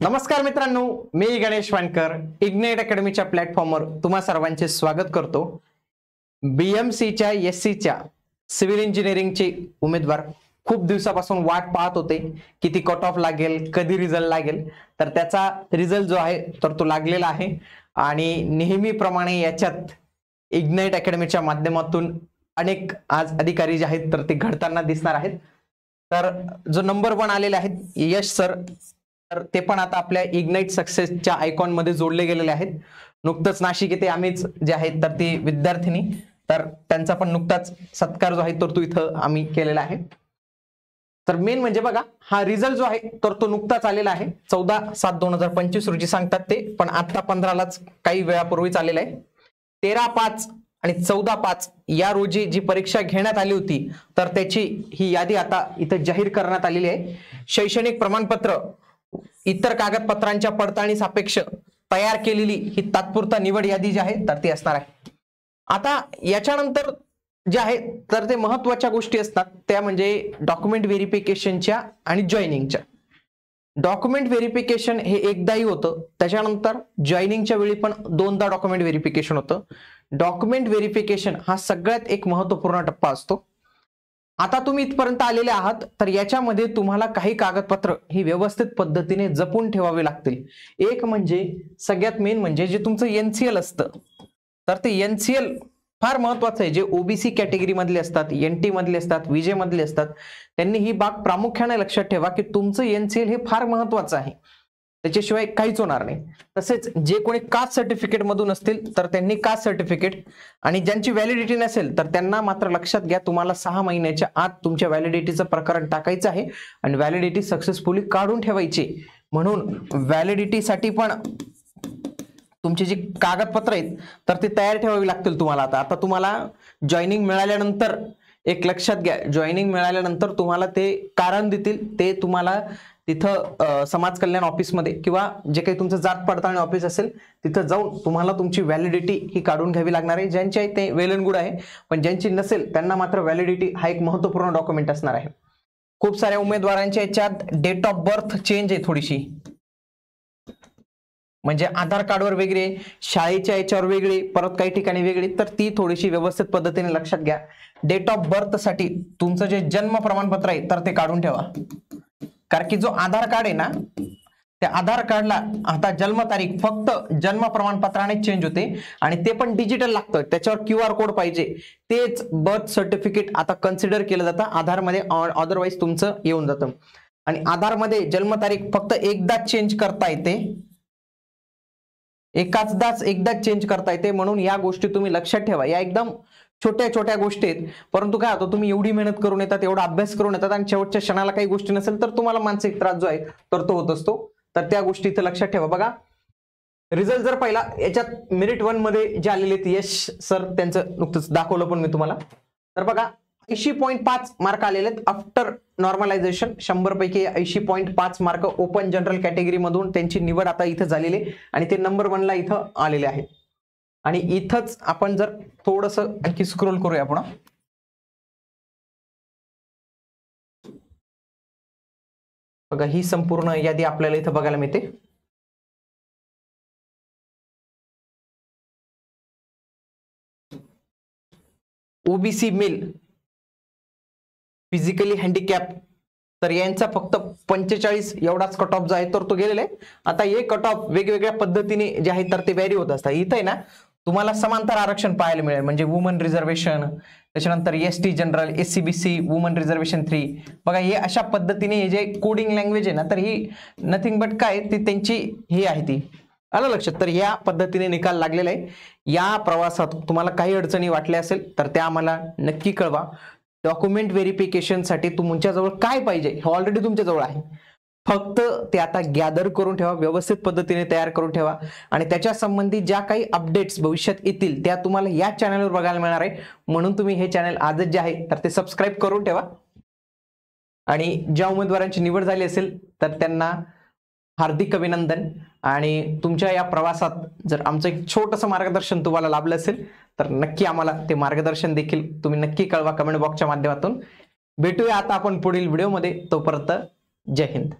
नमस्कार मित्रांनो, मी गणेश वानकर इग्नाइट अकॅडमीच्या प्लॅटफॉर्मवर तुम्हा सर्वांचे स्वागत करतो। बीएमसीच्या एससीच्या सिव्हिल इंजिनिअरिंगचे उमेदवार खूप दिवसापासून वाट पाहत होते किती कट ऑफ लागेल, कधी रिझल्ट लागेल। तर त्याचा रिझल्ट जो आहे तर तो लागलेला आहे आणि नेहमीप्रमाणे याच्यात इग्नाइट अकॅडमीच्या माध्यमातून अनेक आज अधिकारी जे आहेत तर ते घडताना दिसणार आहेत। तर जो नंबर 1 आलेले आहेत यश सर, तर ते पण आता आपल्या इग्नाइट सक्सेसच्या आयकॉन मध्ये जोडले गेलेले आहेत। नुकतंच नाशिक येथे आम्हीच जे आहेत तर ती विद्यार्थिनी, तर त्यांचा पण नुकताच सत्कार जो आहे तर तो इथं आम्ही केलेला आहे। तर मेन म्हणजे बघा, हा रिझल्ट जो आहे तर तो नुकताच आलेला आहे। 14/7/2025 रोजी सांगतात ते, पण आता 15लाच काही वेळापूर्वीच आलेला आहे। 13/5 आणि 14/5 या रोजी जी परीक्षा घेण्यात आली होती तर त्याची ही यादी आता इथं जाहीर करण्यात आलेली आहे। शैक्षणिक प्रमाणपत्र इतर कागदपत्रांच्या पडताळणी सापेक्ष तयार केलेली ही तात्पुरता निवड यादी जी आहे तर ती असणार आहे। आता याच्यानंतर जे आहे तर ते महत्त्वाच्या गोष्टी असतात त्या म्हणजे डॉक्युमेंट व्हेरिफिकेशनच्या आणि जॉइनिंगच्या। डॉक्युमेंट व्हेरिफिकेशन हे एकदाही होतं, त्याच्यानंतर जॉइनिंगच्या वेळी पण 2दा डॉक्युमेंट व्हेरिफिकेशन होतं। डॉक्युमेंट व्हेरिफिकेशन हा सगळ्यात एक महत्त्वपूर्ण टप्पा असतो। आता तुम्ही इथपर्यंत आलेले आहात तर याच्यामध्ये तुम्हाला काही कागदपत्र ही व्यवस्थित पद्धतीने जपून ठेवावे लागतील। एक म्हणजे सगळ्यात मेन म्हणजे जे तुमचं एनसीएल असतं तर ते एनसीएल फार महत्त्वाचं आहे। जे ओबीसी कॅटेगरी मधले असतात, एनटी मधले असतात, विजे मधले असतात, त्यांनी ही बाब प्रामुख्याने लक्षात ठेवा की तुमचं एनसीएल हे फार महत्त्वाचं आहे, त्याच्याशिवाय काहीच होणार नाही। तसेच जे कोणी कास्ट सर्टिफिकेट मधून असतील तर त्यांनी कास्ट सर्टिफिकेट, आणि ज्यांची व्हॅलिडिटी नसेल तर त्यांना मात्र लक्षात घ्या तुम्हाला 6 महिन्याच्या आत तुमच्या व्हॅलिडिटीचं प्रकरण टाकायचं आहे आणि व्हॅलिडिटी सक्सेसफुली काढून ठेवायची। म्हणून व्हॅलिडिटीसाठी पण तुमची जी कागदपत्र आहेत तर ते तयार ठेवावी लागतील तुम्हाला। आता तुम्हाला जॉइनिंग मिळाल्यानंतर एक लक्षात घ्या, जॉइनिंग मिळाल्यानंतर तुम्हाला ते कारण देतील, ते तुम्हाला तिथं समाज कल्याण ऑफिसमध्ये किंवा जे काही तुमचं जात पडताळणी ऑफिस असेल तिथं जाऊन तुम्हाला तुमची व्हॅलिडिटी ही काढून घ्यावी लागणार आहे। ज्यांची आहे ते वेल अँड गुड आहे, पण ज्यांची नसेल त्यांना मात्र व्हॅलिडिटी हा एक महत्त्वपूर्ण डॉक्युमेंट असणार आहे। खूप साऱ्या उमेदवारांच्या याच्यात डेट ऑफ बर्थ चेंज आहे थोडीशी, म्हणजे आधार कार्डवर वेगळे, शाळेच्या याच्यावर वेगळे, परत काही ठिकाणी वेगळी, तर ती थोडीशी व्यवस्थित पद्धतीने लक्षात घ्या। डेट ऑफ बर्थ साठी तुमचं जे जन्म प्रमाणपत्र आहे तर ते काढून ठेवा, कारण की जो आधार कार्ड आहे ना त्या आधार कार्डला आता जन्मतारीख फक्त जन्म प्रमाणपत्राने चेंज होते आणि ते पण डिजिटल लागतं, त्याच्यावर QR कोड पाहिजे, तेच बर्थ सर्टिफिकेट आता कन्सिडर केलं जातं आधारमध्ये, अदरवाईज तुमचं येऊन जातं। आणि आधारमध्ये जन्मतारीख फक्त एकदाच चेंज करता येते, एकदाच चेंज करता येते। म्हणून या गोष्टी तुम्ही लक्षात ठेवा, या एकदम छोट्या छोट्या गोष्टी आहेत, परंतु काय होतं तुम्ही एवढी मेहनत करून येतात, एवढा अभ्यास करून येतात आणि शेवटच्या क्षणाला काही गोष्टी नसेल तर तुम्हाला मानसिक त्रास जो आहे तर तो होत असतो। तर त्या गोष्टी इथे लक्षात ठेवा। बघा रिझल्ट जर पहिला याच्यात मेरिट 1 मध्ये जे आलेले यश सर, त्यांचं नुकतंच दाखवलं पण मी तुम्हाला, तर बघा 80.5 मार्क आलेले आहेत आफ्टर नॉर्मलायझेशन। 100 पैकी 80.5 मार्क ओपन जनरल कॅटेगरी मधून त्यांची निवड आता इथं झालेली आणि ते नंबर 1 ला इथं आलेले आहेत। आणि इथंच आपण जर थोडस आणखी स्क्रोल करूया आपण, बघा ही संपूर्ण यादी आपल्याला इथं बघायला मिळते। ओबीसी मेल, फिजिकली हँडिकॅप, तर यांचा फक्त 45 एवढाच कट ऑफ जो आहे तर तो गेलेला आहे। आता हे कट ऑफ वेगवेगळ्या पद्धतीने जे आहे तर ते व्हॅरी होत असतात। इथं आहे ना तुम्हाला समांतर आरक्षण पाहायला मिळेल, म्हणजे वुमन रिझर्वेशन, त्याच्यानंतर ST general, SCBC, woman reservation 3, बघा हे अशा पद्धतीने हे जे कोडिंग लँग्वेज आहे ना तर ही नथिंग बट काय ती त्यांची ही आहे ती, आलं लक्षात। तर या पद्धतीने निकाल लागलेला आहे। या प्रवासात तुम्हाला काही अडचणी वाटल्या असेल तर त्या आम्हाला नक्की कळवा। डॉक्युमेंट व्हेरिफिकेशनसाठी तुमच्याजवळ काय पाहिजे हे ऑलरेडी तुमच्याजवळ आहे, फक्त ते आता गॅदर करून ठेवा, व्यवस्थित पद्धतीने तयार करून ठेवा आणि त्याच्या संबंधी ज्या काही अपडेट्स भविष्यात येतील त्या तुम्हाला या चॅनलवर बघायला मिळणार आहे। म्हणून तुम्ही हे चॅनल आजच जे आहे तर ते सबस्क्राईब करून ठेवा आणि ज्या उमेदवारांची निवड झाली असेल तर त्यांना हार्दिक अभिनंदन। आणि तुमच्या या प्रवासात जर आमचं एक छोटंसं मार्गदर्शन तुम्हाला लाभलं असेल तर नक्की आम्हाला ते मार्गदर्शन देखील तुम्ही नक्की कळवा कमेंट बॉक्सच्या माध्यमातून। भेटूया आता आपण पुढील व्हिडिओमध्ये, तोपर्यंत जय हिंद।